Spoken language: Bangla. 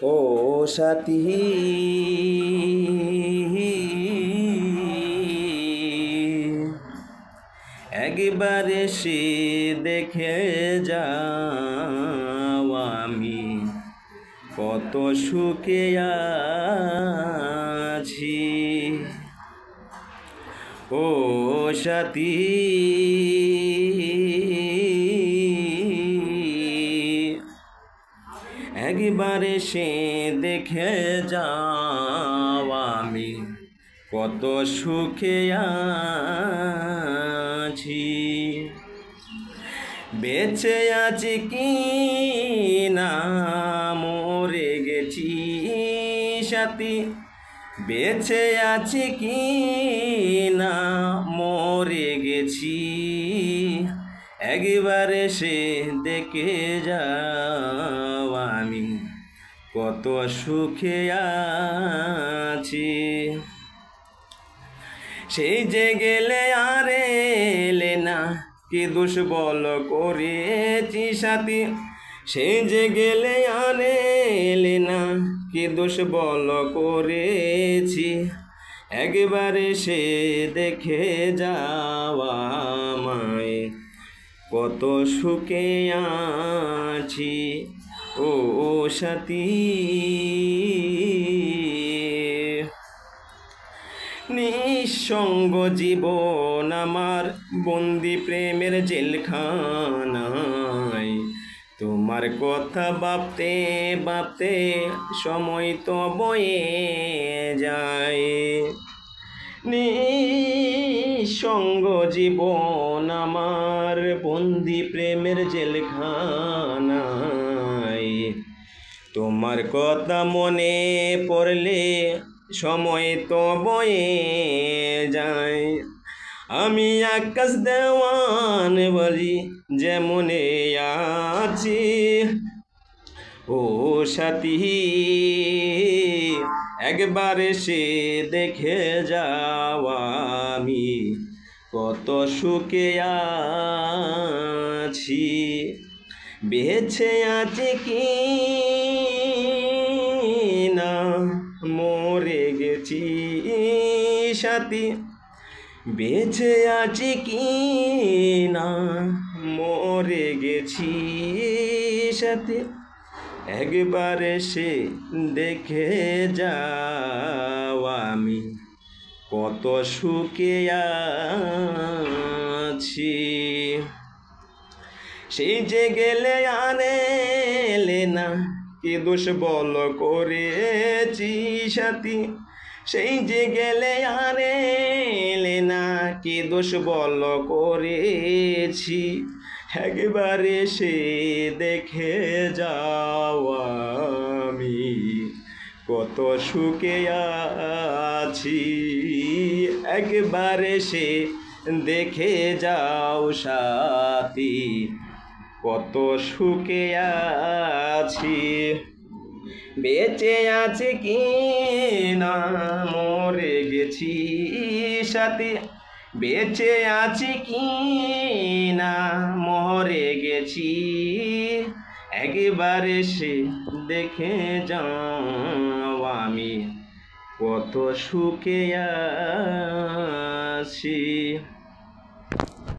ও সাথী একবার এসে দেখে যাও আমি কত সুখে আছি। ও সাথী একবার এসে দেখে যাও আমি কত সুখে আছি। বেঁচে আছি কি না মরে গেছি সাথী, বেঁচে আছি কি না মরে গেছি, একবার এসে দেখে যাও আমি কত সুখে আছি। সেই যে গেলে আর এলে না, কি দোষ বল করেছি সাথী, সেই যে গেলে আর এলে না, কি দোষ বল করেছি, একবার এসে দেখে যাওয়া আমায় কত সুখে আছি। ও সাথী নিঃসঙ্গ জীবন আমার বন্দি প্রেমের জেলখানায়, তোমার কথা ভাবতে ভাবতে সময় তো বয়ে যায়। নিঃসঙ্গ জীবন আমার বন্দি প্রেমের জেলখানায়, তোমার কথা মনে পড়লে সময় তো বয়ে যায়। আমি আকাশ দেওয়ান বলি যেমনে আছি, ও সাথী একবার এসে দেখে যাও আমি কত সুখে আছি। বেঁচে আছি কি না মরে গেছি সাথী, বেঁচে আছি কি না মরে গেছি সাথী, একবার এসে দেখে যাও আমি কত সুখে আছি। সেই যে গেলে আর এলে না, কি দোষ বল করেছি সাথী, সেই যে গেলে আর এলে না, কি দোষ বল করেছি, একবার এসে দেখে যাও আমি কত সুখে আছি। একবার এসে দেখে যাও সাথী কত সুখে আছি। বেঁচে আছে কি না মরে গেছি সাথী, বেঁচে আছি কি না মরে গেছি, একবার এসে দেখে যাও আমি কত সুখে আছি।